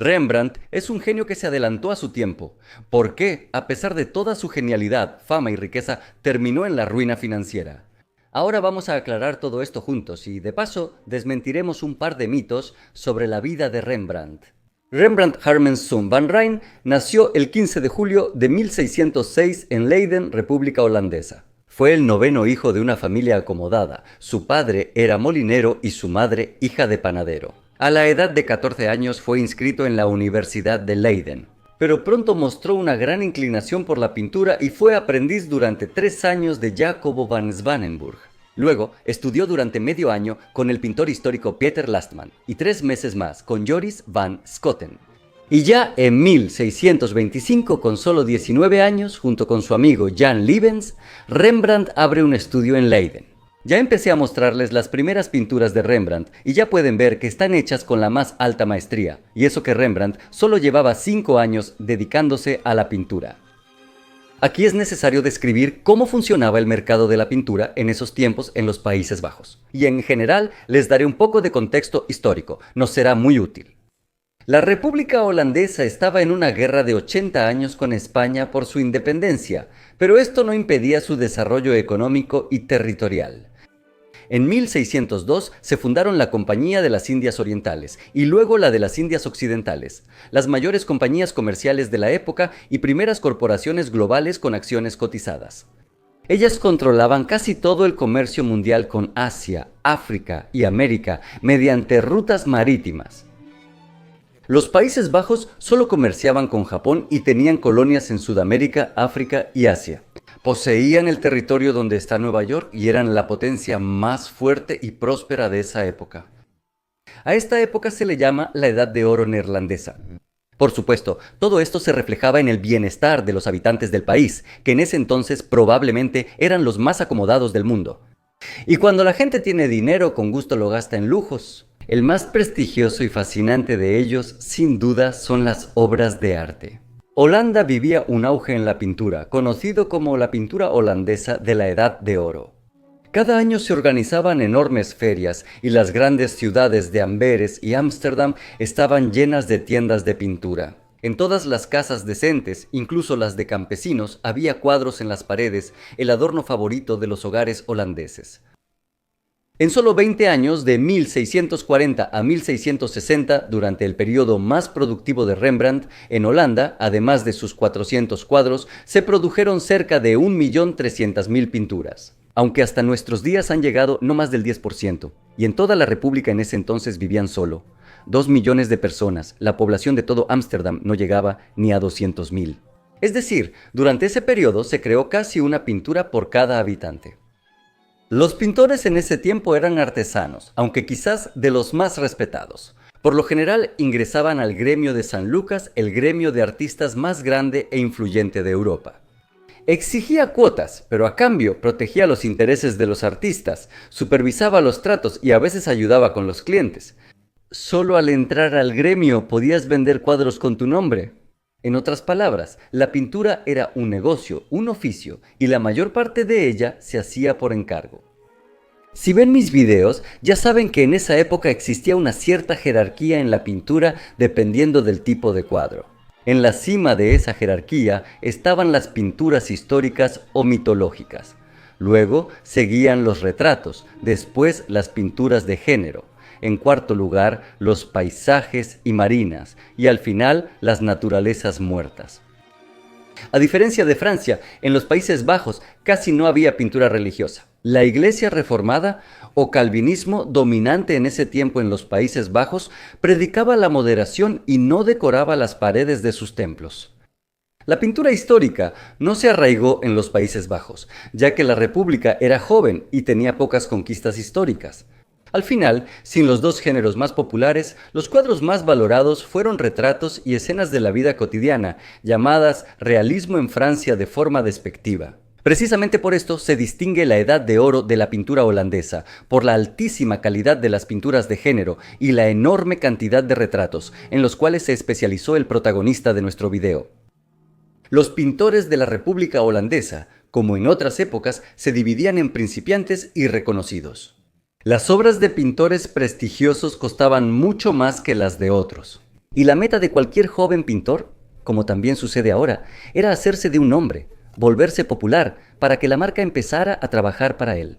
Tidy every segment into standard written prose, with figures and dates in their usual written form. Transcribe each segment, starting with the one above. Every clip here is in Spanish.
Rembrandt es un genio que se adelantó a su tiempo. ¿Por qué, a pesar de toda su genialidad, fama y riqueza, terminó en la ruina financiera? Ahora vamos a aclarar todo esto juntos y, de paso, desmentiremos un par de mitos sobre la vida de Rembrandt. Rembrandt Hermenszoon van Rijn nació el 15 de julio de 1606 en Leiden, República Holandesa. Fue el noveno hijo de una familia acomodada. Su padre era molinero y su madre hija de panadero. A la edad de 14 años fue inscrito en la Universidad de Leiden, pero pronto mostró una gran inclinación por la pintura y fue aprendiz durante 3 años de Jacobo van Swanenburg. Luego estudió durante medio año con el pintor histórico Pieter Lastman y 3 meses más con Joris van Schoten. Y ya en 1625, con solo 19 años, junto con su amigo Jan Lievens, Rembrandt abre un estudio en Leiden. Ya empecé a mostrarles las primeras pinturas de Rembrandt y ya pueden ver que están hechas con la más alta maestría, y eso que Rembrandt solo llevaba 5 años dedicándose a la pintura. Aquí es necesario describir cómo funcionaba el mercado de la pintura en esos tiempos en los Países Bajos. Y en general les daré un poco de contexto histórico, nos será muy útil. La República Holandesa estaba en una guerra de 80 años con España por su independencia, pero esto no impedía su desarrollo económico y territorial. En 1602 se fundaron la Compañía de las Indias Orientales y luego la de las Indias Occidentales, las mayores compañías comerciales de la época y primeras corporaciones globales con acciones cotizadas. Ellas controlaban casi todo el comercio mundial con Asia, África y América mediante rutas marítimas. Los Países Bajos solo comerciaban con Japón y tenían colonias en Sudamérica, África y Asia. Poseían el territorio donde está Nueva York y eran la potencia más fuerte y próspera de esa época. A esta época se le llama la Edad de Oro neerlandesa. Por supuesto, todo esto se reflejaba en el bienestar de los habitantes del país, que en ese entonces probablemente eran los más acomodados del mundo. Y cuando la gente tiene dinero, con gusto lo gasta en lujos. El más prestigioso y fascinante de ellos, sin duda, son las obras de arte. Holanda vivía un auge en la pintura, conocido como la pintura holandesa de la Edad de Oro. Cada año se organizaban enormes ferias y las grandes ciudades de Amberes y Ámsterdam estaban llenas de tiendas de pintura. En todas las casas decentes, incluso las de campesinos, había cuadros en las paredes, el adorno favorito de los hogares holandeses. En solo 20 años, de 1640 a 1660, durante el periodo más productivo de Rembrandt, en Holanda, además de sus 400 cuadros, se produjeron cerca de 1.300.000 pinturas. Aunque hasta nuestros días han llegado no más del 10%, y en toda la república en ese entonces vivían solo 2 millones de personas, la población de todo Ámsterdam no llegaba ni a 200.000. Es decir, durante ese periodo se creó casi una pintura por cada habitante. Los pintores en ese tiempo eran artesanos, aunque quizás de los más respetados. Por lo general ingresaban al gremio de San Lucas, el gremio de artistas más grande e influyente de Europa. Exigía cuotas, pero a cambio protegía los intereses de los artistas, supervisaba los tratos y a veces ayudaba con los clientes. Solo al entrar al gremio podías vender cuadros con tu nombre. En otras palabras, la pintura era un negocio, un oficio, y la mayor parte de ella se hacía por encargo. Si ven mis videos, ya saben que en esa época existía una cierta jerarquía en la pintura dependiendo del tipo de cuadro. En la cima de esa jerarquía estaban las pinturas históricas o mitológicas. Luego seguían los retratos, después las pinturas de género. En cuarto lugar, los paisajes y marinas, y al final, las naturalezas muertas. A diferencia de Francia, en los Países Bajos casi no había pintura religiosa. La Iglesia reformada o calvinismo dominante en ese tiempo en los Países Bajos predicaba la moderación y no decoraba las paredes de sus templos. La pintura histórica no se arraigó en los Países Bajos, ya que la República era joven y tenía pocas conquistas históricas. Al final, sin los dos géneros más populares, los cuadros más valorados fueron retratos y escenas de la vida cotidiana, llamadas realismo en Francia de forma despectiva. Precisamente por esto se distingue la Edad de Oro de la pintura holandesa, por la altísima calidad de las pinturas de género y la enorme cantidad de retratos, en los cuales se especializó el protagonista de nuestro video. Los pintores de la República Holandesa, como en otras épocas, se dividían en principiantes y reconocidos. Las obras de pintores prestigiosos costaban mucho más que las de otros. Y la meta de cualquier joven pintor, como también sucede ahora, era hacerse de un nombre, volverse popular, para que la marca empezara a trabajar para él.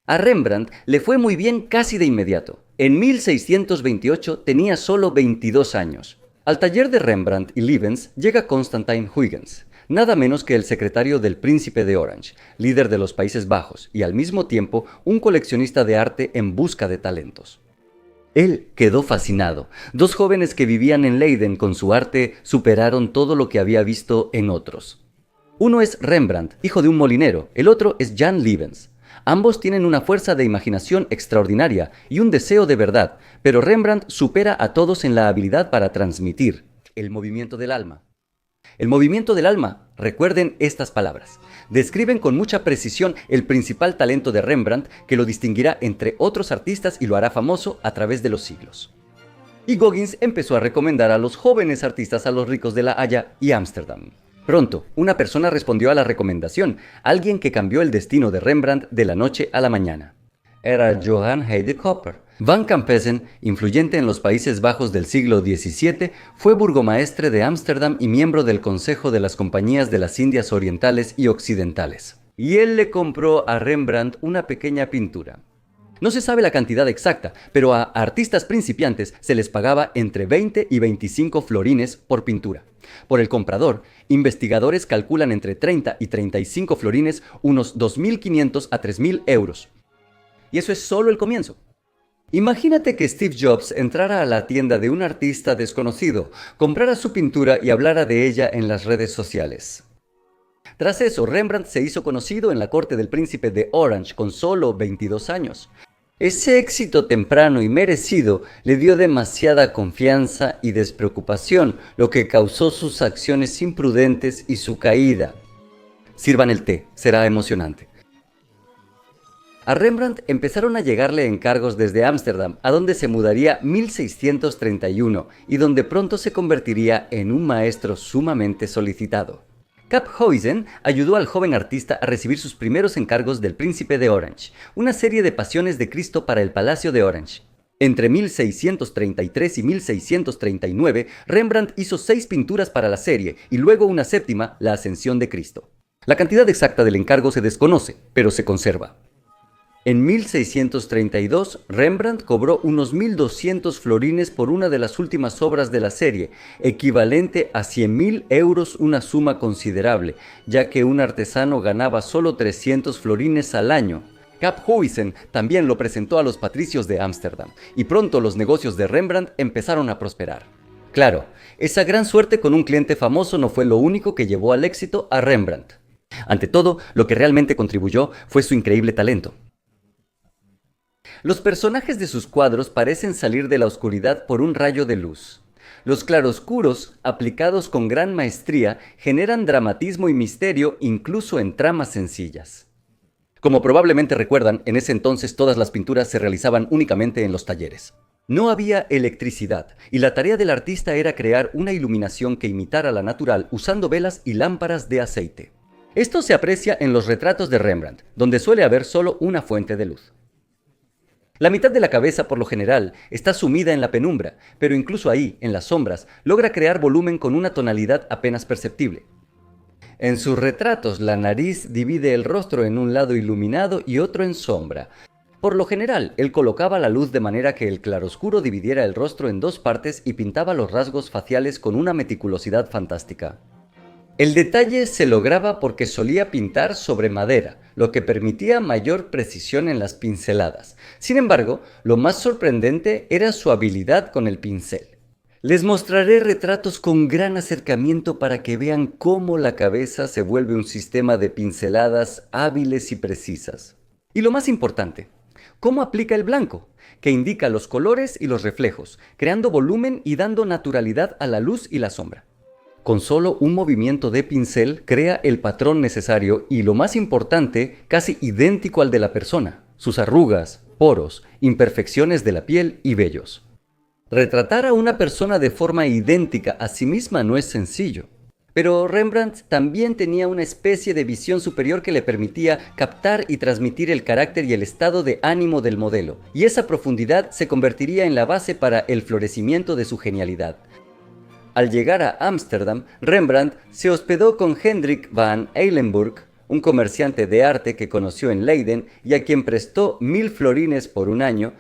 A Rembrandt le fue muy bien casi de inmediato. En 1628 tenía solo 22 años. Al taller de Rembrandt y Leavens llega Constantine Huygens, nada menos que el secretario del Príncipe de Orange, líder de los Países Bajos y al mismo tiempo un coleccionista de arte en busca de talentos. Él quedó fascinado. Dos jóvenes que vivían en Leiden con su arte superaron todo lo que había visto en otros. Uno es Rembrandt, hijo de un molinero, el otro es Jan Leavens. Ambos tienen una fuerza de imaginación extraordinaria y un deseo de verdad, pero Rembrandt supera a todos en la habilidad para transmitir el movimiento del alma. El movimiento del alma, recuerden estas palabras, describen con mucha precisión el principal talento de Rembrandt que lo distinguirá entre otros artistas y lo hará famoso a través de los siglos. Y Goggins empezó a recomendar a los jóvenes artistas a los ricos de La Haya y Ámsterdam. Pronto, una persona respondió a la recomendación, alguien que cambió el destino de Rembrandt de la noche a la mañana. Era Johann Heidecopper. Van Campesen, influyente en los Países Bajos del siglo XVII, fue burgomaestre de Ámsterdam y miembro del Consejo de las Compañías de las Indias Orientales y Occidentales. Y él le compró a Rembrandt una pequeña pintura. No se sabe la cantidad exacta, pero a artistas principiantes se les pagaba entre 20 y 25 florines por pintura. Por el comprador, investigadores calculan entre 30 y 35 florines, unos 2.500 a 3.000 euros. Y eso es solo el comienzo. Imagínate que Steve Jobs entrara a la tienda de un artista desconocido, comprara su pintura y hablara de ella en las redes sociales. Tras eso, Rembrandt se hizo conocido en la corte del príncipe de Orange con solo 22 años. Ese éxito temprano y merecido le dio demasiada confianza y despreocupación, lo que causó sus acciones imprudentes y su caída. Sirvan el té, será emocionante. A Rembrandt empezaron a llegarle encargos desde Ámsterdam, a donde se mudaría 1631 y donde pronto se convertiría en un maestro sumamente solicitado. Caphuisen ayudó al joven artista a recibir sus primeros encargos del Príncipe de Orange, una serie de pasiones de Cristo para el Palacio de Orange. Entre 1633 y 1639, Rembrandt hizo 6 pinturas para la serie y luego una séptima, La Ascensión de Cristo. La cantidad exacta del encargo se desconoce, pero se conserva. En 1632, Rembrandt cobró unos 1.200 florines por una de las últimas obras de la serie, equivalente a 100.000 euros, una suma considerable, ya que un artesano ganaba solo 300 florines al año. Caphuisen también lo presentó a los patricios de Ámsterdam, y pronto los negocios de Rembrandt empezaron a prosperar. Claro, esa gran suerte con un cliente famoso no fue lo único que llevó al éxito a Rembrandt. Ante todo, lo que realmente contribuyó fue su increíble talento. Los personajes de sus cuadros parecen salir de la oscuridad por un rayo de luz. Los claroscuros, aplicados con gran maestría, generan dramatismo y misterio incluso en tramas sencillas. Como probablemente recuerdan, en ese entonces todas las pinturas se realizaban únicamente en los talleres. No había electricidad, y la tarea del artista era crear una iluminación que imitara la natural usando velas y lámparas de aceite. Esto se aprecia en los retratos de Rembrandt, donde suele haber solo una fuente de luz. La mitad de la cabeza, por lo general, está sumida en la penumbra, pero incluso ahí, en las sombras, logra crear volumen con una tonalidad apenas perceptible. En sus retratos, la nariz divide el rostro en un lado iluminado y otro en sombra. Por lo general, él colocaba la luz de manera que el claroscuro dividiera el rostro en 2 partes y pintaba los rasgos faciales con una meticulosidad fantástica. El detalle se lograba porque solía pintar sobre madera, lo que permitía mayor precisión en las pinceladas. Sin embargo, lo más sorprendente era su habilidad con el pincel. Les mostraré retratos con gran acercamiento para que vean cómo la cabeza se vuelve un sistema de pinceladas hábiles y precisas. Y lo más importante, cómo aplica el blanco, que indica los colores y los reflejos, creando volumen y dando naturalidad a la luz y la sombra. Con solo un movimiento de pincel crea el patrón necesario y, lo más importante, casi idéntico al de la persona, sus arrugas, poros, imperfecciones de la piel y vellos. Retratar a una persona de forma idéntica a sí misma no es sencillo. Pero Rembrandt también tenía una especie de visión superior que le permitía captar y transmitir el carácter y el estado de ánimo del modelo, y esa profundidad se convertiría en la base para el florecimiento de su genialidad. Al llegar a Ámsterdam, Rembrandt se hospedó con Hendrik van Eilenburg, un comerciante de arte que conoció en Leiden y a quien prestó 1000 florines por un año.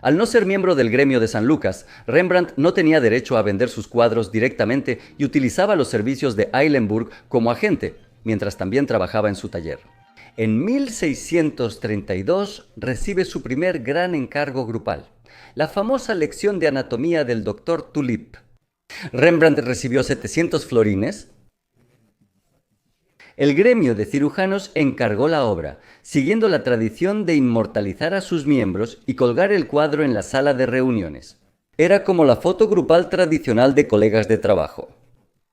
Al no ser miembro del gremio de San Lucas, Rembrandt no tenía derecho a vender sus cuadros directamente y utilizaba los servicios de Eilenburg como agente, mientras también trabajaba en su taller. En 1632 recibe su primer gran encargo grupal, la famosa lección de anatomía del Dr. Tulip. Rembrandt recibió 700 florines. El gremio de cirujanos encargó la obra, siguiendo la tradición de inmortalizar a sus miembros y colgar el cuadro en la sala de reuniones. Era como la foto grupal tradicional de colegas de trabajo.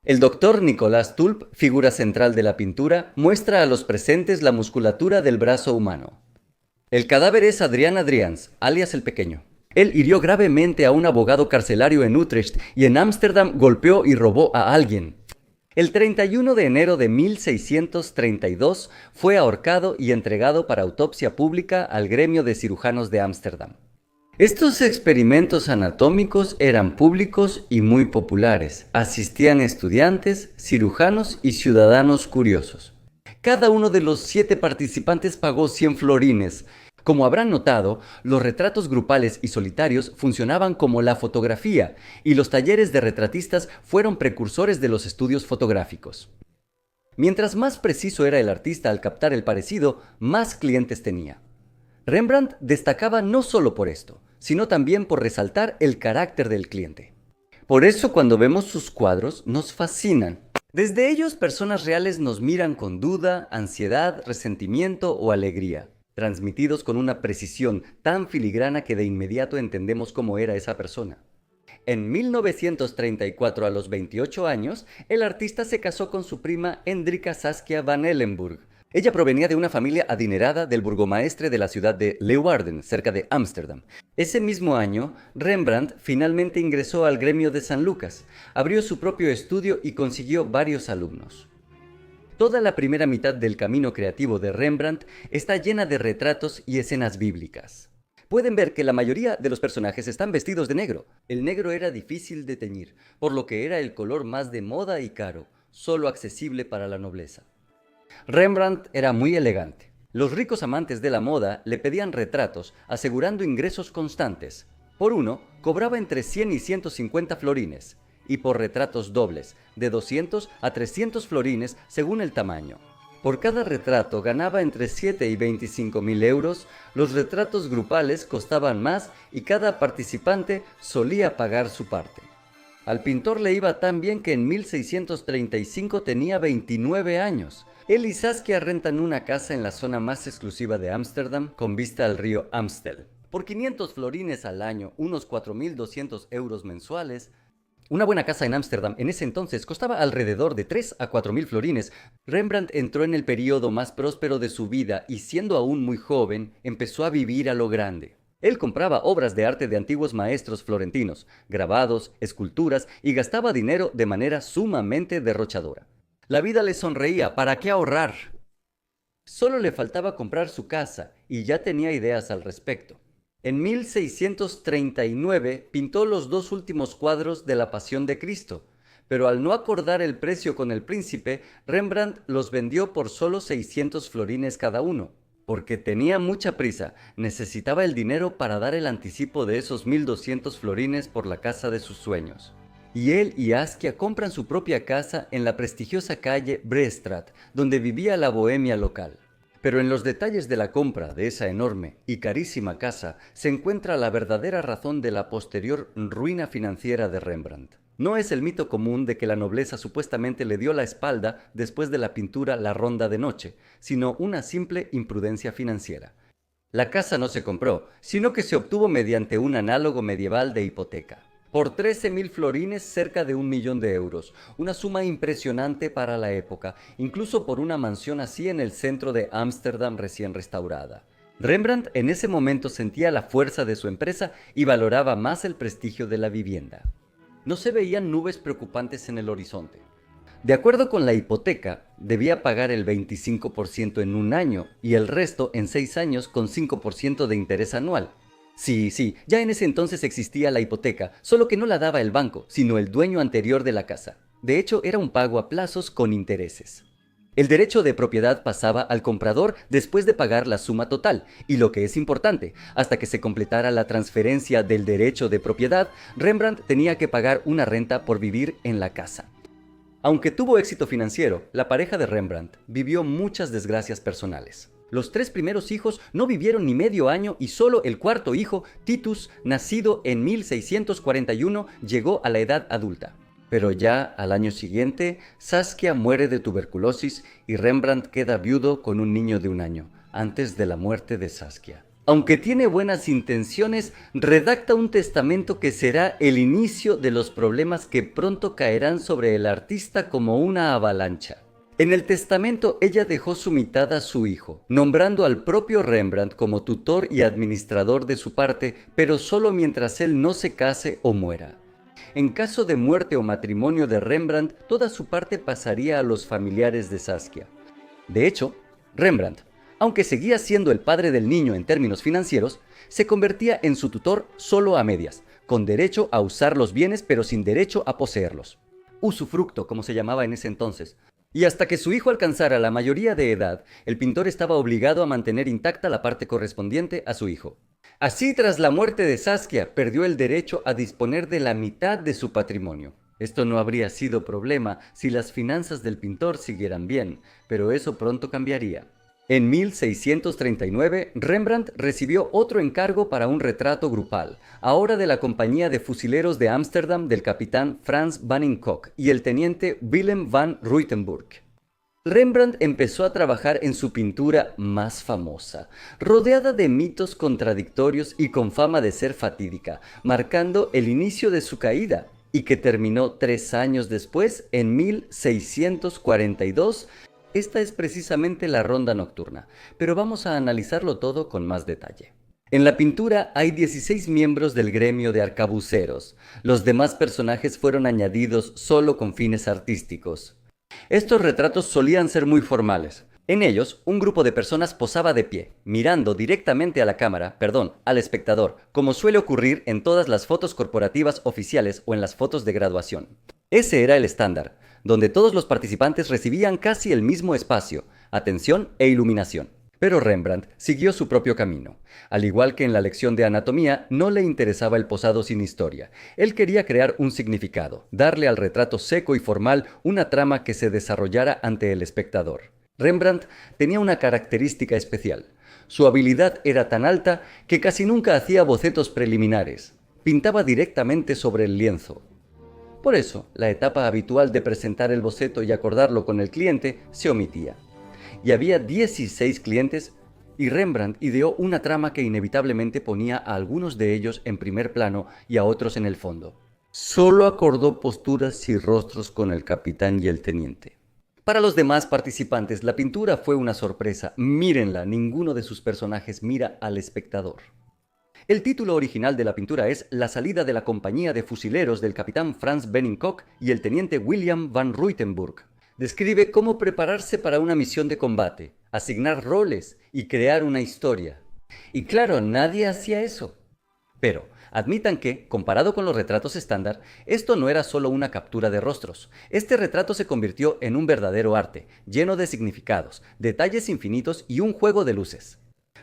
El doctor Nicolas Tulp, figura central de la pintura, muestra a los presentes la musculatura del brazo humano. El cadáver es Adrián Adrians, alias el Pequeño. Él hirió gravemente a un abogado carcelario en Utrecht y en Ámsterdam golpeó y robó a alguien. El 31 de enero de 1632 fue ahorcado y entregado para autopsia pública al gremio de cirujanos de Ámsterdam. Estos experimentos anatómicos eran públicos y muy populares. Asistían estudiantes, cirujanos y ciudadanos curiosos. Cada uno de los 7 participantes pagó 100 florines. Como habrán notado, los retratos grupales y solitarios funcionaban como la fotografía, y los talleres de retratistas fueron precursores de los estudios fotográficos. Mientras más preciso era el artista al captar el parecido, más clientes tenía. Rembrandt destacaba no solo por esto, sino también por resaltar el carácter del cliente. Por eso cuando vemos sus cuadros nos fascinan. Desde ellos personas reales nos miran con duda, ansiedad, resentimiento o alegría, transmitidos con una precisión tan filigrana que de inmediato entendemos cómo era esa persona. En 1934, a los 28 años, el artista se casó con su prima Hendrika Saskia van Eilenburg. Ella provenía de una familia adinerada del burgomaestre de la ciudad de Leeuwarden, cerca de Ámsterdam. Ese mismo año, Rembrandt finalmente ingresó al gremio de San Lucas, abrió su propio estudio y consiguió varios alumnos. Toda la primera mitad del camino creativo de Rembrandt está llena de retratos y escenas bíblicas. Pueden ver que la mayoría de los personajes están vestidos de negro. El negro era difícil de teñir, por lo que era el color más de moda y caro, solo accesible para la nobleza. Rembrandt era muy elegante. Los ricos amantes de la moda le pedían retratos, asegurando ingresos constantes. Por uno, cobraba entre 100 y 150 florines, y por retratos dobles, de 200 a 300 florines según el tamaño. Por cada retrato ganaba entre 7 y 25.000 euros, los retratos grupales costaban más y cada participante solía pagar su parte. Al pintor le iba tan bien que en 1635 tenía 29 años. Él y Saskia rentan una casa en la zona más exclusiva de Ámsterdam, con vista al río Amstel. Por 500 florines al año, unos 4.200 euros mensuales, una buena casa en Ámsterdam en ese entonces costaba alrededor de 3 a 4.000 florines. Rembrandt entró en el periodo más próspero de su vida y, siendo aún muy joven, empezó a vivir a lo grande. Él compraba obras de arte de antiguos maestros florentinos, grabados, esculturas, y gastaba dinero de manera sumamente derrochadora. La vida le sonreía, ¿para qué ahorrar? Solo le faltaba comprar su casa y ya tenía ideas al respecto. En 1639 pintó los 2 últimos cuadros de la Pasión de Cristo, pero al no acordar el precio con el príncipe, Rembrandt los vendió por solo 600 florines cada uno. Porque tenía mucha prisa, necesitaba el dinero para dar el anticipo de esos 1.200 florines por la casa de sus sueños. Y él y Askia compran su propia casa en la prestigiosa calle Breestraat, donde vivía la bohemia local. Pero en los detalles de la compra de esa enorme y carísima casa se encuentra la verdadera razón de la posterior ruina financiera de Rembrandt. No es el mito común de que la nobleza supuestamente le dio la espalda después de la pintura La Ronda de Noche, sino una simple imprudencia financiera. La casa no se compró, sino que se obtuvo mediante un análogo medieval de hipoteca. Por 13.000 florines, cerca de 1.000.000 de euros, una suma impresionante para la época, incluso por una mansión así en el centro de Ámsterdam recién restaurada. Rembrandt en ese momento sentía la fuerza de su empresa y valoraba más el prestigio de la vivienda. No se veían nubes preocupantes en el horizonte. De acuerdo con la hipoteca, debía pagar el 25% en un año y el resto en 6 años con 5% de interés anual. Sí, ya en ese entonces existía la hipoteca, solo que no la daba el banco, sino el dueño anterior de la casa. De hecho, era un pago a plazos con intereses. El derecho de propiedad pasaba al comprador después de pagar la suma total, y lo que es importante, hasta que se completara la transferencia del derecho de propiedad, Rembrandt tenía que pagar una renta por vivir en la casa. Aunque tuvo éxito financiero, la pareja de Rembrandt vivió muchas desgracias personales. Los 3 primeros hijos no vivieron ni medio año y solo el cuarto hijo, Titus, nacido en 1641, llegó a la edad adulta. Pero ya al año siguiente, Saskia muere de tuberculosis y Rembrandt queda viudo con un niño de 1 año, antes de la muerte de Saskia. Aunque tiene buenas intenciones, redacta un testamento que será el inicio de los problemas que pronto caerán sobre el artista como una avalancha. En el testamento ella dejó su mitad a su hijo, nombrando al propio Rembrandt como tutor y administrador de su parte, pero solo mientras él no se case o muera. En caso de muerte o matrimonio de Rembrandt, toda su parte pasaría a los familiares de Saskia. De hecho, Rembrandt, aunque seguía siendo el padre del niño en términos financieros, se convertía en su tutor solo a medias, con derecho a usar los bienes pero sin derecho a poseerlos. Usufructo, como se llamaba en ese entonces. Y hasta que su hijo alcanzara la mayoría de edad, el pintor estaba obligado a mantener intacta la parte correspondiente a su hijo. Así, tras la muerte de Saskia, perdió el derecho a disponer de la mitad de su patrimonio. Esto no habría sido problema si las finanzas del pintor siguieran bien, pero eso pronto cambiaría. En 1639, Rembrandt recibió otro encargo para un retrato grupal, ahora de la compañía de fusileros de Ámsterdam del capitán Frans Banning-Cocq y el teniente Willem van Ruitenburg. Rembrandt empezó a trabajar en su pintura más famosa, rodeada de mitos contradictorios y con fama de ser fatídica, marcando el inicio de su caída, y que terminó 3 años después, en 1642. Esta es precisamente la Ronda Nocturna, pero vamos a analizarlo todo con más detalle. En la pintura hay 16 miembros del gremio de arcabuceros. Los demás personajes fueron añadidos solo con fines artísticos. Estos retratos solían ser muy formales. En ellos, un grupo de personas posaba de pie, mirando directamente a la cámara, al espectador, como suele ocurrir en todas las fotos corporativas oficiales o en las fotos de graduación. Ese era el estándar, donde todos los participantes recibían casi el mismo espacio, atención e iluminación. Pero Rembrandt siguió su propio camino. Al igual que en la lección de anatomía, no le interesaba el posado sin historia. Él quería crear un significado, darle al retrato seco y formal una trama que se desarrollara ante el espectador. Rembrandt tenía una característica especial. Su habilidad era tan alta que casi nunca hacía bocetos preliminares. Pintaba directamente sobre el lienzo. Por eso, la etapa habitual de presentar el boceto y acordarlo con el cliente se omitía. Y había 16 clientes y Rembrandt ideó una trama que inevitablemente ponía a algunos de ellos en primer plano y a otros en el fondo. Solo acordó posturas y rostros con el capitán y el teniente. Para los demás participantes, la pintura fue una sorpresa. Mírenla, ninguno de sus personajes mira al espectador. El título original de la pintura es La salida de la compañía de fusileros del capitán Frans Banning-Cocq y el teniente Willem van Ruitenburg. Describe cómo prepararse para una misión de combate, asignar roles y crear una historia. Y claro, nadie hacía eso. Pero admitan que, comparado con los retratos estándar, esto no era solo una captura de rostros. Este retrato se convirtió en un verdadero arte, lleno de significados, detalles infinitos y un juego de luces.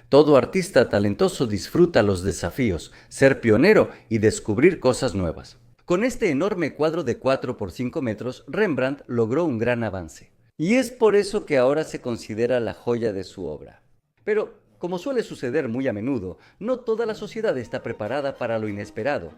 Todo artista talentoso disfruta los desafíos, ser pionero y descubrir cosas nuevas. Con este enorme cuadro de 4 por 5 metros, Rembrandt logró un gran avance. Y es por eso que ahora se considera la joya de su obra. Pero, como suele suceder muy a menudo, no toda la sociedad está preparada para lo inesperado.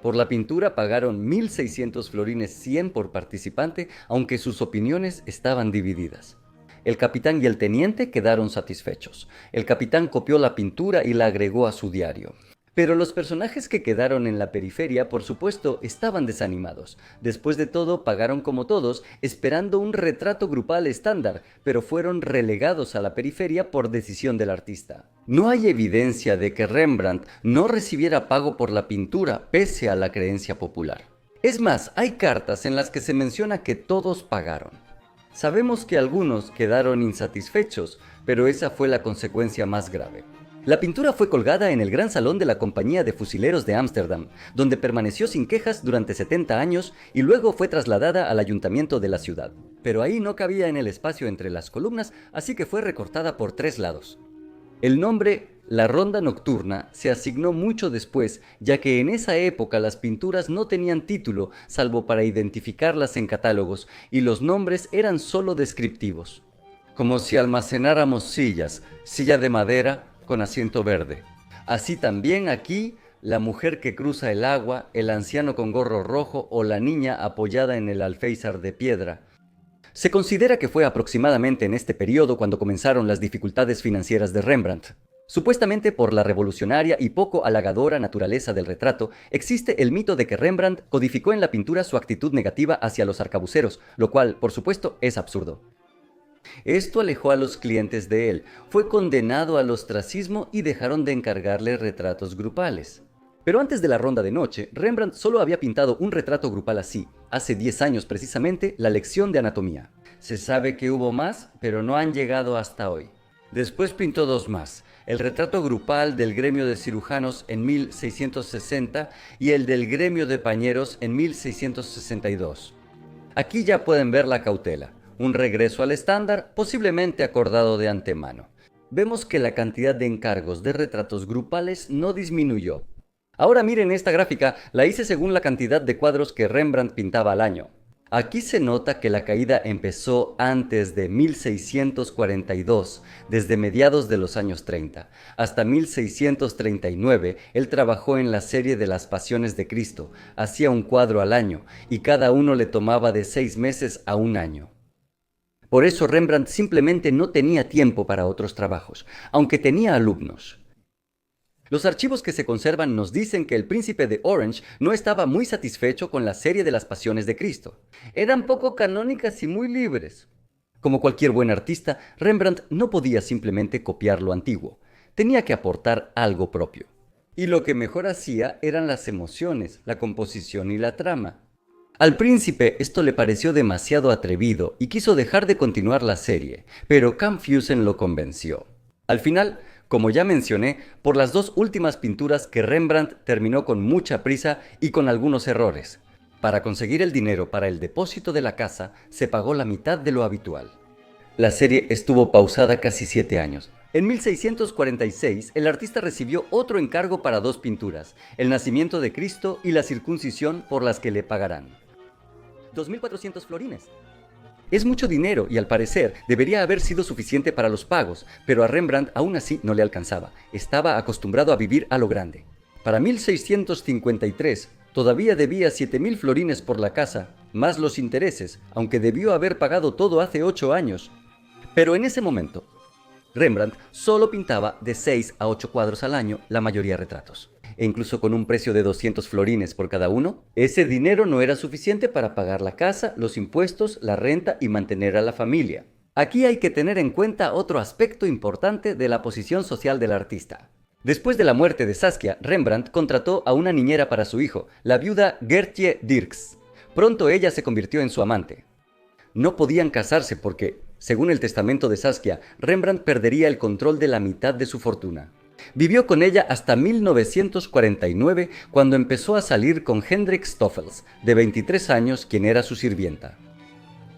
Por la pintura pagaron 1.600 florines 100 por participante, aunque sus opiniones estaban divididas. El capitán y el teniente quedaron satisfechos. El capitán copió la pintura y la agregó a su diario. Pero los personajes que quedaron en la periferia, por supuesto, estaban desanimados. Después de todo, pagaron como todos, esperando un retrato grupal estándar, pero fueron relegados a la periferia por decisión del artista. No hay evidencia de que Rembrandt no recibiera pago por la pintura, pese a la creencia popular. Es más, hay cartas en las que se menciona que todos pagaron. Sabemos que algunos quedaron insatisfechos, pero esa fue la consecuencia más grave. La pintura fue colgada en el Gran Salón de la Compañía de Fusileros de Ámsterdam, donde permaneció sin quejas durante 70 años y luego fue trasladada al ayuntamiento de la ciudad. Pero ahí no cabía en el espacio entre las columnas, así que fue recortada por 3 lados. El nombre La Ronda Nocturna se asignó mucho después, ya que en esa época las pinturas no tenían título, salvo para identificarlas en catálogos, y los nombres eran solo descriptivos. Como si almacenáramos sillas, silla de madera con asiento verde. Así también aquí, la mujer que cruza el agua, el anciano con gorro rojo o la niña apoyada en el alféizar de piedra. Se considera que fue aproximadamente en este periodo cuando comenzaron las dificultades financieras de Rembrandt. Supuestamente por la revolucionaria y poco halagadora naturaleza del retrato, existe el mito de que Rembrandt codificó en la pintura su actitud negativa hacia los arcabuceros, lo cual, por supuesto, es absurdo. Esto alejó a los clientes de él, fue condenado al ostracismo y dejaron de encargarle retratos grupales. Pero antes de la ronda de noche, Rembrandt solo había pintado un retrato grupal así, hace 10 años precisamente, la lección de anatomía. Se sabe que hubo más, pero no han llegado hasta hoy. Después pintó 2 más, el retrato grupal del gremio de cirujanos en 1660 y el del gremio de pañeros en 1662. Aquí ya pueden ver la cautela. Un regreso al estándar, posiblemente acordado de antemano. Vemos que la cantidad de encargos de retratos grupales no disminuyó. Ahora miren esta gráfica, la hice según la cantidad de cuadros que Rembrandt pintaba al año. Aquí se nota que la caída empezó antes de 1642, desde mediados de los años 30. Hasta 1639, él trabajó en la serie de las Pasiones de Cristo, hacía un cuadro al año, y cada uno le tomaba de 6 meses a 1 año. Por eso Rembrandt simplemente no tenía tiempo para otros trabajos, aunque tenía alumnos. Los archivos que se conservan nos dicen que el príncipe de Orange no estaba muy satisfecho con la serie de las Pasiones de Cristo. Eran poco canónicas y muy libres. Como cualquier buen artista, Rembrandt no podía simplemente copiar lo antiguo. Tenía que aportar algo propio. Y lo que mejor hacía eran las emociones, la composición y la trama. Al príncipe esto le pareció demasiado atrevido y quiso dejar de continuar la serie, pero Camphusen lo convenció. Al final, como ya mencioné, por las 2 últimas pinturas que Rembrandt terminó con mucha prisa y con algunos errores. Para conseguir el dinero para el depósito de la casa, se pagó la mitad de lo habitual. La serie estuvo pausada casi 7 años. En 1646, el artista recibió otro encargo para 2 pinturas, el nacimiento de Cristo y la circuncisión, por las que le pagarán 2.400 florines. Es mucho dinero y al parecer debería haber sido suficiente para los pagos, pero a Rembrandt aún así no le alcanzaba. Estaba acostumbrado a vivir a lo grande. Para 1653 todavía debía 7.000 florines por la casa, más los intereses, aunque debió haber pagado todo hace 8 años. Pero en ese momento, Rembrandt solo pintaba de 6 a 8 cuadros al año, la mayoría retratos. E incluso con un precio de 200 florines por cada uno, ese dinero no era suficiente para pagar la casa, los impuestos, la renta y mantener a la familia. Aquí hay que tener en cuenta otro aspecto importante de la posición social del artista. Después de la muerte de Saskia, Rembrandt contrató a una niñera para su hijo, la viuda Gertje Dirks. Pronto ella se convirtió en su amante. No podían casarse porque, según el testamento de Saskia, Rembrandt perdería el control de la mitad de su fortuna. Vivió con ella hasta 1949, cuando empezó a salir con Hendrik Stoffels, de 23 años, quien era su sirvienta.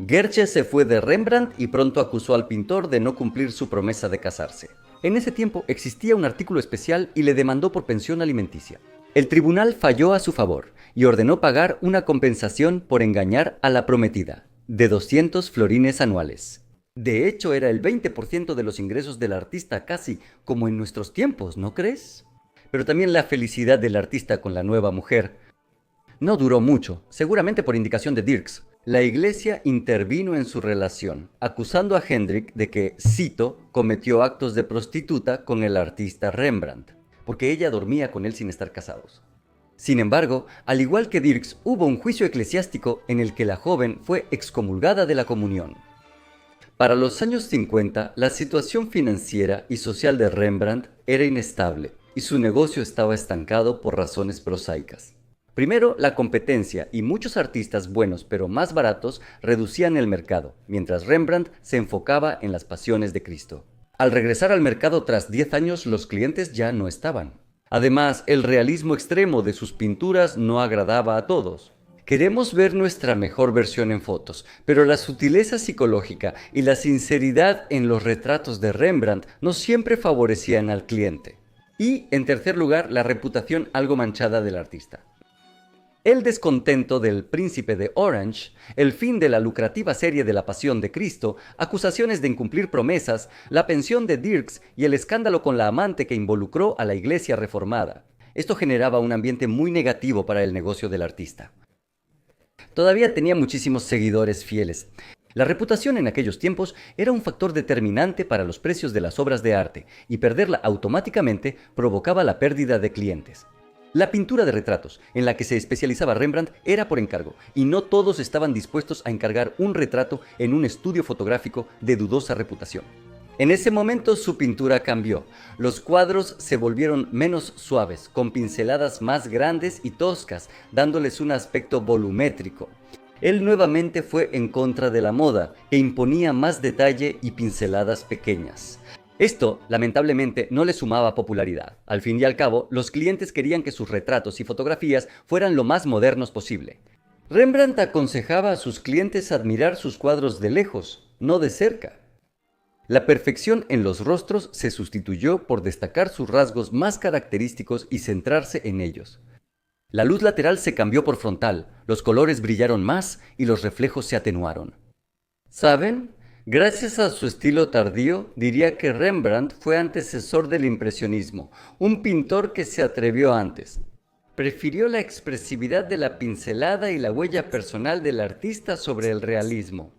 Gertje se fue de Rembrandt y pronto acusó al pintor de no cumplir su promesa de casarse. En ese tiempo existía un artículo especial y le demandó por pensión alimenticia. El tribunal falló a su favor y ordenó pagar una compensación por engañar a la prometida, de 200 florines anuales. De hecho, era el 20% de los ingresos del artista, casi como en nuestros tiempos, ¿no crees? Pero también la felicidad del artista con la nueva mujer no duró mucho, seguramente por indicación de Dirks. La iglesia intervino en su relación, acusando a Hendrik de que, cito, cometió actos de prostituta con el artista Rembrandt, porque ella dormía con él sin estar casados. Sin embargo, al igual que Dirks, hubo un juicio eclesiástico en el que la joven fue excomulgada de la comunión. Para los años 50, la situación financiera y social de Rembrandt era inestable y su negocio estaba estancado por razones prosaicas. Primero, la competencia y muchos artistas buenos pero más baratos reducían el mercado, mientras Rembrandt se enfocaba en las pasiones de Cristo. Al regresar al mercado tras 10 años, los clientes ya no estaban. Además, el realismo extremo de sus pinturas no agradaba a todos. Queremos ver nuestra mejor versión en fotos, pero la sutileza psicológica y la sinceridad en los retratos de Rembrandt no siempre favorecían al cliente. Y, en tercer lugar, la reputación algo manchada del artista. El descontento del príncipe de Orange, el fin de la lucrativa serie de la Pasión de Cristo, acusaciones de incumplir promesas, la pensión de Dirks y el escándalo con la amante que involucró a la iglesia reformada. Esto generaba un ambiente muy negativo para el negocio del artista. Todavía tenía muchísimos seguidores fieles. La reputación en aquellos tiempos era un factor determinante para los precios de las obras de arte, y perderla automáticamente provocaba la pérdida de clientes. La pintura de retratos, en la que se especializaba Rembrandt, era por encargo, y no todos estaban dispuestos a encargar un retrato en un estudio fotográfico de dudosa reputación. En ese momento su pintura cambió. Los cuadros se volvieron menos suaves, con pinceladas más grandes y toscas, dándoles un aspecto volumétrico. Él nuevamente fue en contra de la moda, que imponía más detalle y pinceladas pequeñas. Esto, lamentablemente, no le sumaba popularidad. Al fin y al cabo, los clientes querían que sus retratos y fotografías fueran lo más modernos posible. Rembrandt aconsejaba a sus clientes admirar sus cuadros de lejos, no de cerca. La perfección en los rostros se sustituyó por destacar sus rasgos más característicos y centrarse en ellos. La luz lateral se cambió por frontal, los colores brillaron más y los reflejos se atenuaron. ¿Saben? Gracias a su estilo tardío, diría que Rembrandt fue antecesor del impresionismo, un pintor que se atrevió antes. Prefirió la expresividad de la pincelada y la huella personal del artista sobre el realismo.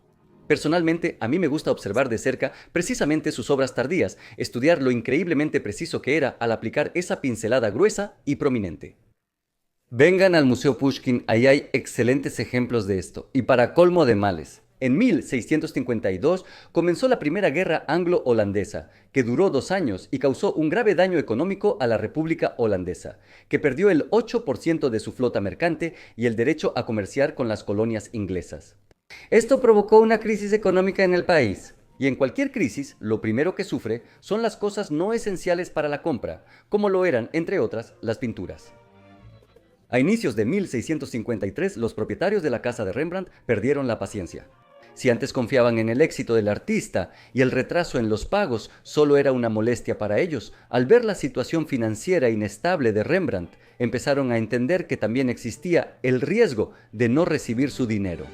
Personalmente, a mí me gusta observar de cerca precisamente sus obras tardías, estudiar lo increíblemente preciso que era al aplicar esa pincelada gruesa y prominente. Vengan al Museo Pushkin, ahí hay excelentes ejemplos de esto, y para colmo de males. En 1652 comenzó la Primera Guerra Anglo-Holandesa, que duró 2 años y causó un grave daño económico a la República Holandesa, que perdió el 8% de su flota mercante y el derecho a comerciar con las colonias inglesas. Esto provocó una crisis económica en el país, y en cualquier crisis, lo primero que sufre son las cosas no esenciales para la compra, como lo eran, entre otras, las pinturas. A inicios de 1653, los propietarios de la casa de Rembrandt perdieron la paciencia. Si antes confiaban en el éxito del artista y el retraso en los pagos solo era una molestia para ellos, al ver la situación financiera inestable de Rembrandt, empezaron a entender que también existía el riesgo de no recibir su dinero.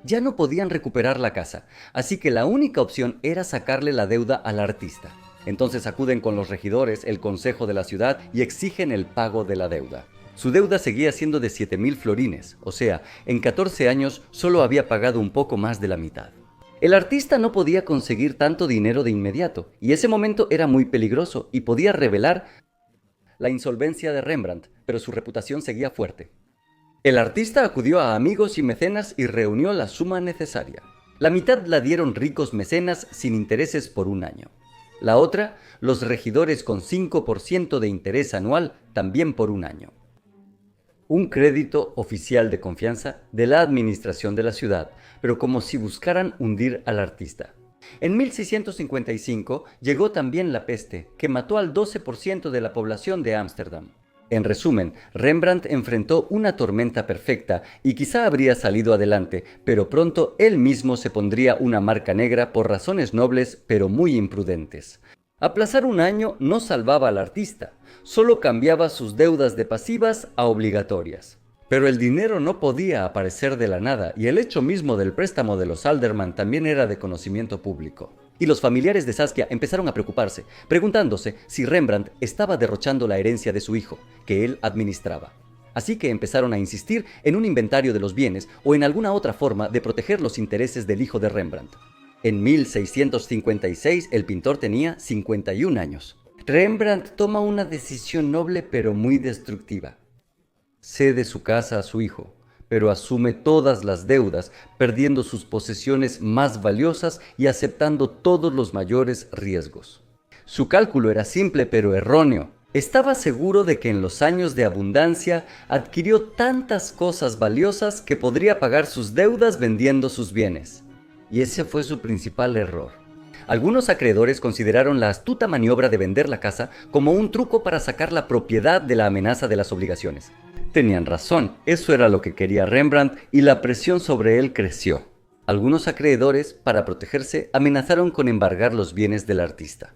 Ya no podían recuperar la casa, así que la única opción era sacarle la deuda al artista. Entonces acuden con los regidores, el consejo de la ciudad, y exigen el pago de la deuda. Su deuda seguía siendo de 7.000 florines, o sea, en 14 años solo había pagado un poco más de la mitad. El artista no podía conseguir tanto dinero de inmediato, y ese momento era muy peligroso y podía revelar la insolvencia de Rembrandt, pero su reputación seguía fuerte. El artista acudió a amigos y mecenas y reunió la suma necesaria. La mitad la dieron ricos mecenas sin intereses por 1 año. La otra, los regidores con 5% de interés anual también por 1 año. Un crédito oficial de confianza de la administración de la ciudad, pero como si buscaran hundir al artista. En 1655 llegó también la peste, que mató al 12% de la población de Ámsterdam. En resumen, Rembrandt enfrentó una tormenta perfecta y quizá habría salido adelante, pero pronto él mismo se pondría una marca negra por razones nobles pero muy imprudentes. Aplazar 1 año no salvaba al artista, solo cambiaba sus deudas de pasivas a obligatorias. Pero el dinero no podía aparecer de la nada y el hecho mismo del préstamo de los Alderman también era de conocimiento público. Y los familiares de Saskia empezaron a preocuparse, preguntándose si Rembrandt estaba derrochando la herencia de su hijo, que él administraba. Así que empezaron a insistir en un inventario de los bienes o en alguna otra forma de proteger los intereses del hijo de Rembrandt. En 1656 el pintor tenía 51 años. Rembrandt toma una decisión noble pero muy destructiva. Cede su casa a su hijo, pero asume todas las deudas, perdiendo sus posesiones más valiosas y aceptando todos los mayores riesgos. Su cálculo era simple pero erróneo. Estaba seguro de que en los años de abundancia adquirió tantas cosas valiosas que podría pagar sus deudas vendiendo sus bienes. Y ese fue su principal error. Algunos acreedores consideraron la astuta maniobra de vender la casa como un truco para sacar la propiedad de la amenaza de las obligaciones. Tenían razón, eso era lo que quería Rembrandt y la presión sobre él creció. Algunos acreedores, para protegerse, amenazaron con embargar los bienes del artista.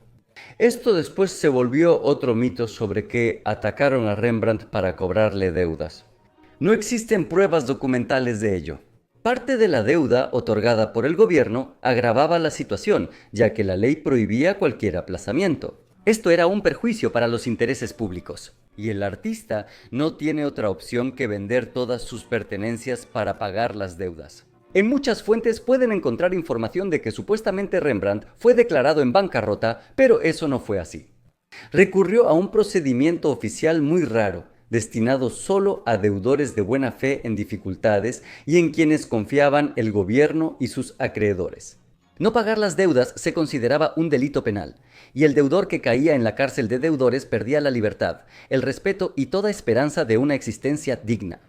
Esto después se volvió otro mito sobre que atacaron a Rembrandt para cobrarle deudas. No existen pruebas documentales de ello. Parte de la deuda otorgada por el gobierno agravaba la situación, ya que la ley prohibía cualquier aplazamiento. Esto era un perjuicio para los intereses públicos. Y el artista no tiene otra opción que vender todas sus pertenencias para pagar las deudas. En muchas fuentes pueden encontrar información de que supuestamente Rembrandt fue declarado en bancarrota, pero eso no fue así. Recurrió a un procedimiento oficial muy raro, destinado solo a deudores de buena fe en dificultades y en quienes confiaban el gobierno y sus acreedores. No pagar las deudas se consideraba un delito penal, y el deudor que caía en la cárcel de deudores perdía la libertad, el respeto y toda esperanza de una existencia digna.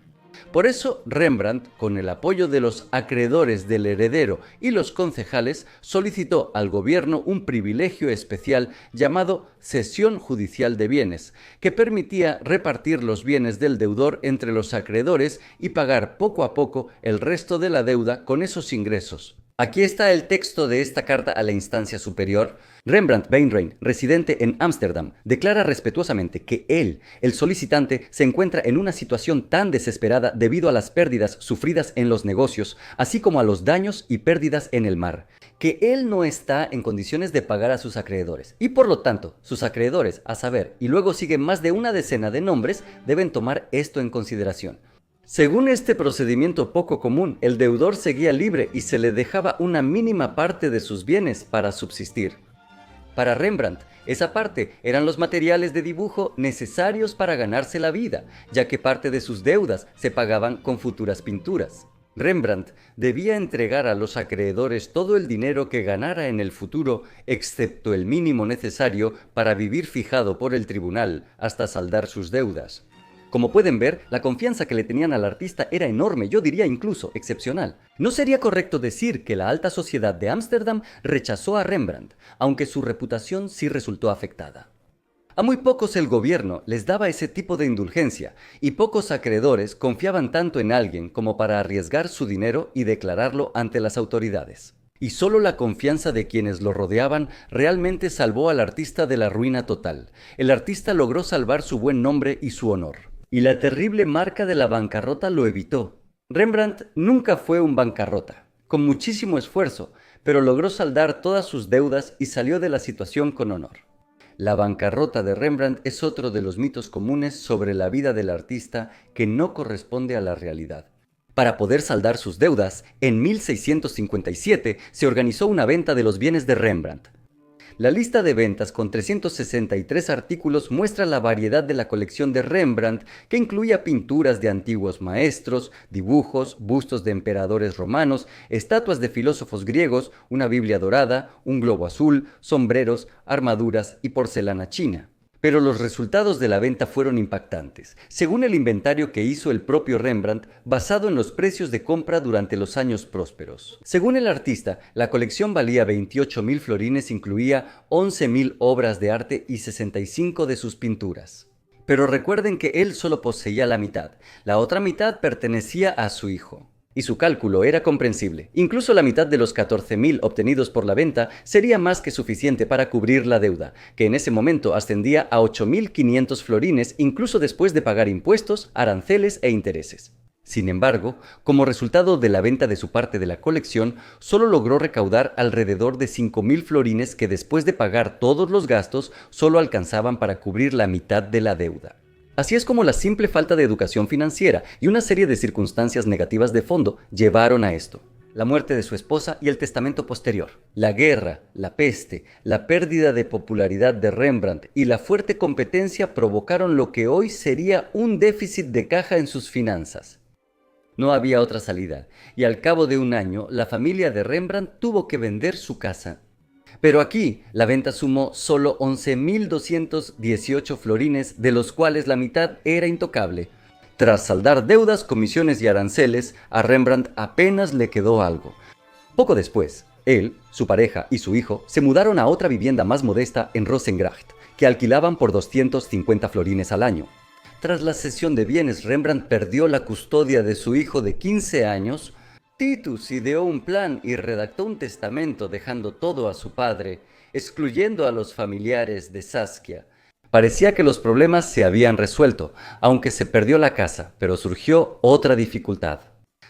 Por eso Rembrandt, con el apoyo de los acreedores del heredero y los concejales, solicitó al gobierno un privilegio especial llamado cesión judicial de bienes, que permitía repartir los bienes del deudor entre los acreedores y pagar poco a poco el resto de la deuda con esos ingresos. Aquí está el texto de esta carta a la instancia superior. Rembrandt Beinrein, residente en Ámsterdam, declara respetuosamente que él, el solicitante, se encuentra en una situación tan desesperada debido a las pérdidas sufridas en los negocios, así como a los daños y pérdidas en el mar, que él no está en condiciones de pagar a sus acreedores, y por lo tanto, sus acreedores, a saber, y luego siguen más de una decena de nombres, deben tomar esto en consideración. Según este procedimiento poco común, el deudor seguía libre y se le dejaba una mínima parte de sus bienes para subsistir. Para Rembrandt, esa parte eran los materiales de dibujo necesarios para ganarse la vida, ya que parte de sus deudas se pagaban con futuras pinturas. Rembrandt debía entregar a los acreedores todo el dinero que ganara en el futuro, excepto el mínimo necesario para vivir fijado por el tribunal hasta saldar sus deudas. Como pueden ver, la confianza que le tenían al artista era enorme, yo diría incluso excepcional. No sería correcto decir que la alta sociedad de Ámsterdam rechazó a Rembrandt, aunque su reputación sí resultó afectada. A muy pocos el gobierno les daba ese tipo de indulgencia, y pocos acreedores confiaban tanto en alguien como para arriesgar su dinero y declararlo ante las autoridades. Y solo la confianza de quienes lo rodeaban realmente salvó al artista de la ruina total. El artista logró salvar su buen nombre y su honor. Y la terrible marca de la bancarrota lo evitó. Rembrandt nunca fue un bancarrota, con muchísimo esfuerzo, pero logró saldar todas sus deudas y salió de la situación con honor. La bancarrota de Rembrandt es otro de los mitos comunes sobre la vida del artista que no corresponde a la realidad. Para poder saldar sus deudas, en 1657 se organizó una venta de los bienes de Rembrandt. La lista de ventas con 363 artículos muestra la variedad de la colección de Rembrandt, que incluía pinturas de antiguos maestros, dibujos, bustos de emperadores romanos, estatuas de filósofos griegos, una Biblia dorada, un globo azul, sombreros, armaduras y porcelana china. Pero los resultados de la venta fueron impactantes, según el inventario que hizo el propio Rembrandt, basado en los precios de compra durante los años prósperos. Según el artista, la colección valía 28.000 florines, incluía 11.000 obras de arte y 65 de sus pinturas. Pero recuerden que él solo poseía la mitad, la otra mitad pertenecía a su hijo. Y su cálculo era comprensible. Incluso la mitad de los 14.000 obtenidos por la venta sería más que suficiente para cubrir la deuda, que en ese momento ascendía a 8.500 florines, incluso después de pagar impuestos, aranceles e intereses. Sin embargo, como resultado de la venta de su parte de la colección, solo logró recaudar alrededor de 5.000 florines que después de pagar todos los gastos, solo alcanzaban para cubrir la mitad de la deuda. Así es como la simple falta de educación financiera y una serie de circunstancias negativas de fondo llevaron a esto. La muerte de su esposa y el testamento posterior, la guerra, la peste, la pérdida de popularidad de Rembrandt y la fuerte competencia provocaron lo que hoy sería un déficit de caja en sus finanzas. No había otra salida, y al cabo de un año, la familia de Rembrandt tuvo que vender su casa. Pero aquí la venta sumó solo 11.218 florines, de los cuales la mitad era intocable. Tras saldar deudas, comisiones y aranceles, a Rembrandt apenas le quedó algo. Poco después, él, su pareja y su hijo se mudaron a otra vivienda más modesta en Rozengracht, que alquilaban por 250 florines al año. Tras la cesión de bienes, Rembrandt perdió la custodia de su hijo de 15 años. Titus ideó un plan y redactó un testamento dejando todo a su padre, excluyendo a los familiares de Saskia. Parecía que los problemas se habían resuelto, aunque se perdió la casa, pero surgió otra dificultad.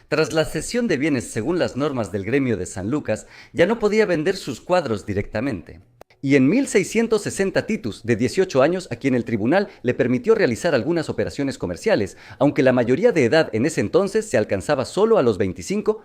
Tras la cesión de bienes según las normas del gremio de San Lucas, ya no podía vender sus cuadros directamente. Y en 1660 Titus, de 18 años, a quien el tribunal le permitió realizar algunas operaciones comerciales, aunque la mayoría de edad en ese entonces se alcanzaba solo a los 25,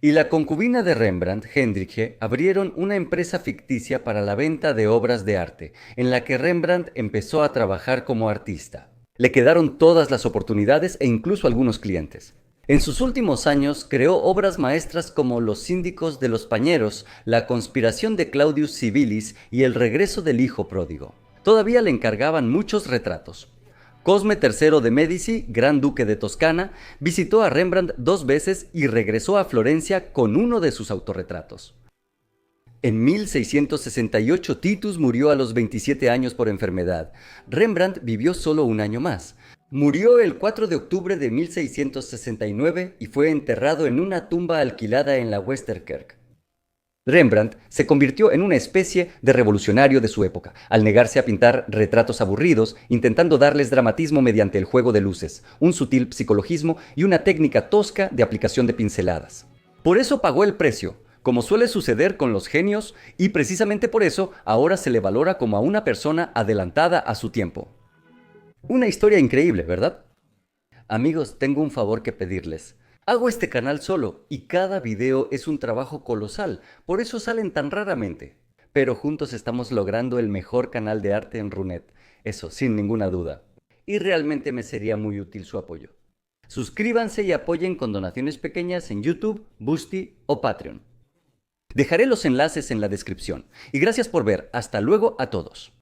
y la concubina de Rembrandt, Hendrikje, abrieron una empresa ficticia para la venta de obras de arte, en la que Rembrandt empezó a trabajar como artista. Le quedaron todas las oportunidades e incluso algunos clientes. En sus últimos años creó obras maestras como Los síndicos de los pañeros, La conspiración de Claudius Civilis y El regreso del hijo pródigo. Todavía le encargaban muchos retratos. Cosme III de Medici, gran duque de Toscana, visitó a Rembrandt 2 veces y regresó a Florencia con uno de sus autorretratos. En 1668 Titus murió a los 27 años por enfermedad. Rembrandt vivió solo un año más. Murió el 4 de octubre de 1669 y fue enterrado en una tumba alquilada en la Westerkerk. Rembrandt se convirtió en una especie de revolucionario de su época, al negarse a pintar retratos aburridos, intentando darles dramatismo mediante el juego de luces, un sutil psicologismo y una técnica tosca de aplicación de pinceladas. Por eso pagó el precio, como suele suceder con los genios, y precisamente por eso ahora se le valora como a una persona adelantada a su tiempo. Una historia increíble, ¿verdad? Amigos, tengo un favor que pedirles. Hago este canal solo y cada video es un trabajo colosal, por eso salen tan raramente. Pero juntos estamos logrando el mejor canal de arte en Runet, eso sin ninguna duda. Y realmente me sería muy útil su apoyo. Suscríbanse y apoyen con donaciones pequeñas en YouTube, Boosty o Patreon. Dejaré los enlaces en la descripción. Y gracias por ver. Hasta luego a todos.